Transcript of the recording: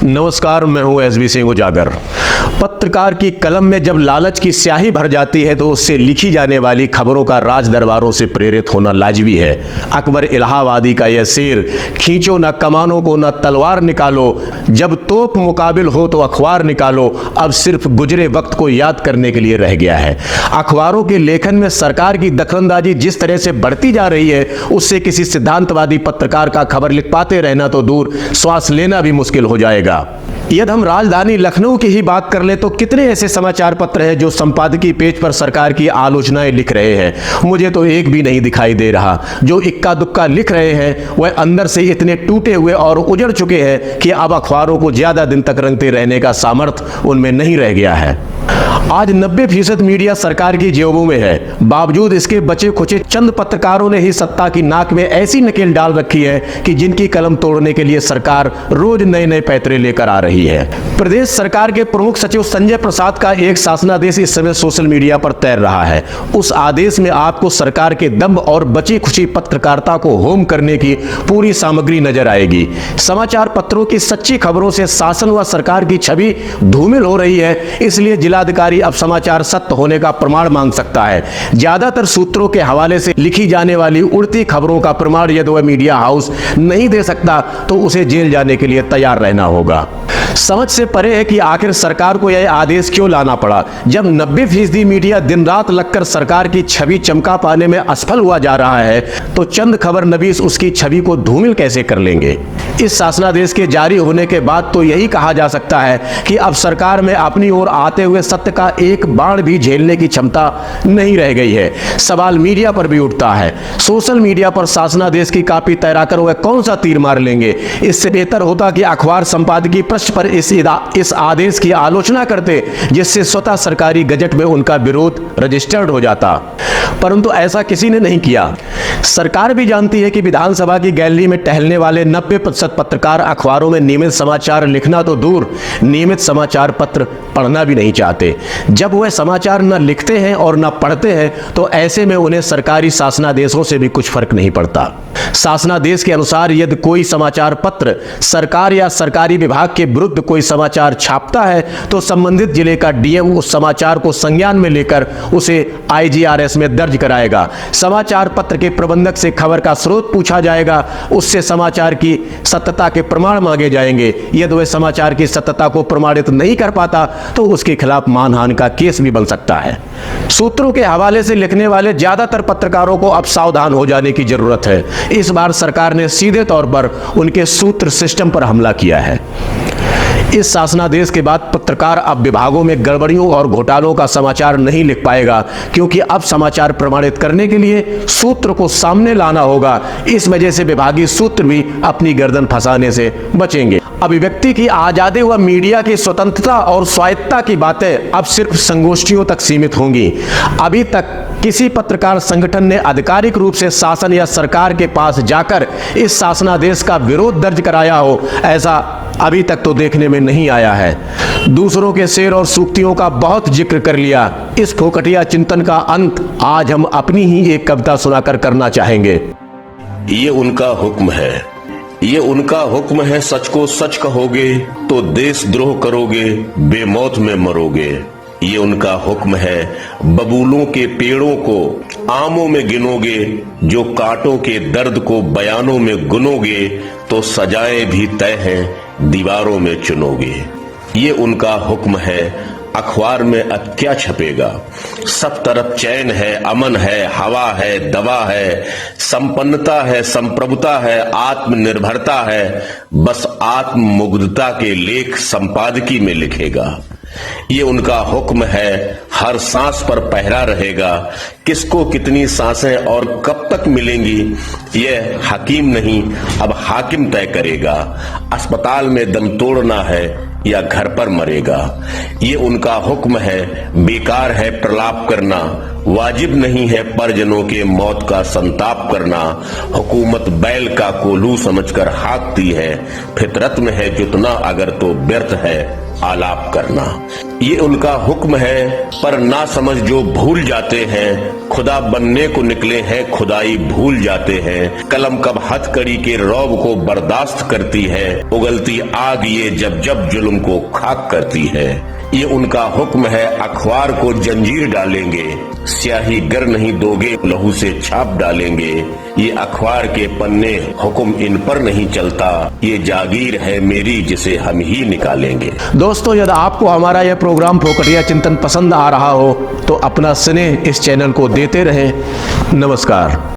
नमस्कार, मैं हूं एसबी सिंह उजागर। पत्रकार की कलम में जब लालच की स्याही भर जाती है तो उससे लिखी जाने वाली खबरों का राज दरबारों से प्रेरित होना लाजमी है। अकबर इलाहाबादी का यह शेर, खींचो न कमानों को न तलवार निकालो, जब तोप मुकाबिल हो तो अखबार निकालो, अब सिर्फ गुजरे वक्त को याद करने के लिए रह गया है। अखबारों के लेखन में सरकार की दखलंदाजी जिस तरह से बढ़ती जा रही है, उससे किसी सिद्धांतवादी पत्रकार का खबर लिख पाते रहना तो दूर, श्वास लेना भी मुश्किल हो जाएगा। यदि हम राजधानी लखनऊ की ही बात कर ले तो कितने ऐसे समाचार पत्र हैं जो संपादकीय पेज पर सरकार की आलोचनाएं लिख रहे हैं। मुझे तो एक भी नहीं दिखाई दे रहा। जो इक्का दुक्का लिख रहे हैं वह अंदर से इतने टूटे हुए और उजड़ चुके हैं कि अब अखबारों को ज्यादा दिन तक रंगते रहने का सामर्थ्य उनमें नहीं रह गया है। आज 90% मीडिया सरकार की जेबों में है। बावजूद इसके बचे खुचे चंद पत्रकारों ने ही सत्ता की नाक में ऐसी नकेल डाल रखी है कि जिनकी कलम तोड़ने के लिए सरकार रोज नए नए पैतरे लेकर आ रही है। प्रदेश सरकार के प्रमुख सचिव संजय प्रसाद का एक शासनादेश इस समय सोशल मीडिया पर तैर रहा है। उस आदेश में आपको सरकार के दम्भ और बची खुची पत्रकारिता को होम करने की पूरी सामग्री नजर आएगी। समाचार पत्रों की सच्ची खबरों से शासन व सरकार की छवि धूमिल हो रही है, इसलिए जिलाधिकारी अब समाचार सत्य होने का प्रमाण मांग सकता है। ज्यादातर सूत्रों के हवाले से लिखी जाने वाली उड़ती खबरों का प्रमाण यदि वह मीडिया हाउस नहीं दे सकता तो उसे जेल जाने के लिए तैयार रहना होगा। समझ से परे है कि आखिर सरकार को यह आदेश क्यों लाना पड़ा। जब 90% मीडिया दिन रात लगकर सरकार की छवि चमका पाने में असफल हुआ जा रहा है तो चंद खबर नवीस उसकी छवि को धूमिल कैसे कर लेंगे। इस शासनादेश के जारी होने के बाद तो यही कहा जा सकता है कि अब सरकार में अपनी ओर आते हुए सत्य का एक बाण भी झेलने की क्षमता नहीं रह गई है। सवाल मीडिया पर भी उठता है। सोशल मीडिया पर शासनादेश की कापी तैराकर वह कौन सा तीर मार लेंगे। इससे बेहतर होता कि अखबार संपादकीय पृष्ठ पर इस आदेश की आलोचना करते, जिससे स्वतः सरकारी गजट में उनका विरोध रजिस्टर्ड हो जाता, परंतु ऐसा किसी ने नहीं किया। सरकार भी जानती है कि विधानसभा की गैलरी में टहलने वाले 90% पत्रकार अखबारों में नियमित समाचार लिखना तो दूर, नियमित समाचार पत्र पढ़ना भी नहीं चाहते। जब वह समाचार न लिखते हैं और न पढ़ते हैं तो ऐसे में उन्हें सरकारी शासनादेशों से भी कुछ फर्क नहीं पड़ता। शासनादेश के अनुसार यदि कोई समाचार पत्र सरकार या सरकारी विभाग के विरुद्ध कोई समाचार छापता है तो संबंधित जिले का डीएम उस समाचार को संज्ञान में लेकर उसे आईजीआरएस में दर्ज कराएगा। समाचार पत्र के प्रबंधक से खबर का स्रोत पूछा जाएगा, उससे समाचार की सत्यता के प्रमाण मांगे जाएंगे। यदि वह समाचार की सत्यता को प्रमाणित नहीं कर पाता तो उसके खिलाफ मानहानि का केस भी बन सकता है। सूत्रों के हवाले से लिखने वाले ज्यादातर पत्रकारों को अब सावधान हो जाने की जरूरत है। इस बार सरकार ने सीधे तौर पर उनके सूत्र सिस्टम पर हमला किया है। इस शासनादेश के बाद पत्रकार अब विभागों में गड़बड़ियों और घोटालों का समाचार नहीं लिख पाएगा, क्योंकि अब समाचार प्रमाणित करने के लिए सूत्र को सामने लाना होगा। इस वजह से विभागीय सूत्र भी अपनी गर्दन फंसाने से बचेंगे। अभिव्यक्ति की आजादी व मीडिया की स्वतंत्रता और स्वायत्तता की बातें अब सिर्फ संगोष्ठियों तक सीमित होंगी। अभी तक किसी पत्रकार संगठन ने आधिकारिक रूप से शासन या सरकार के पास जाकर इस शासनादेश का विरोध दर्ज कराया हो, ऐसा अभी तक तो देखने में नहीं आया है। दूसरों के शेर और सूक्तियों का बहुत जिक्र कर लिया। इस फोकटिया चिंतन का अंत आज हम अपनी ही एक कविता सुनाकर करना चाहेंगे। ये उनका हुक्म है, ये उनका हुक्म है, सच को सच कहोगे तो देशद्रोह करोगे, बेमौत में मरोगे। ये उनका हुक्म है, बबूलों के पेड़ों को आमों में गिनोगे, जो कांटों के दर्द को बयानों में गुनोगे तो सजाएं भी तय हैं, दीवारों में चुनोगे। ये उनका हुक्म है, अखबार में अब क्या छपेगा। सब तरफ चैन है, अमन है, हवा है, दवा है, संपन्नता है, संप्रभुता है, आत्मनिर्भरता है, बस आत्ममुग्धता के लेख संपादकीय में लिखेगा। ये उनका हुक्म है, हर सांस पर पहरा रहेगा, किसको कितनी सांसें और कब तक मिलेंगी यह हकीम नहीं अब हाकिम तय करेगा। अस्पताल में दम तोड़ना है या घर पर मरेगा। ये उनका हुक्म है, बेकार है प्रलाप करना, वाजिब नहीं है परिजनों के मौत का संताप करना। हुकूमत बैल का कोल्हू समझकर हाँकती है, फितरत में है जुतना अगर तो व्यर्थ है आलाप करना। ये उनका हुक्म है, पर ना समझ जो भूल जाते हैं, खुदा बनने को निकले हैं खुदाई भूल जाते हैं। कलम कब हथकड़ी के रौब को बर्दाश्त करती है, उगलती आग ये जब जब जुल्म को खाक करती है। ये उनका हुक्म है अखबार को जंजीर डालेंगे, स्याही गर नहीं दोगे लहू से छाप डालेंगे। ये अखबार के पन्ने हुक्म इन पर नहीं चलता, ये जागीर है मेरी जिसे हम ही निकालेंगे। दोस्तों, यदि आपको हमारा यह प्रोग्राम फोकटिया चिंतन पसंद आ रहा हो तो अपना स्नेह इस चैनल को देते रहें। नमस्कार।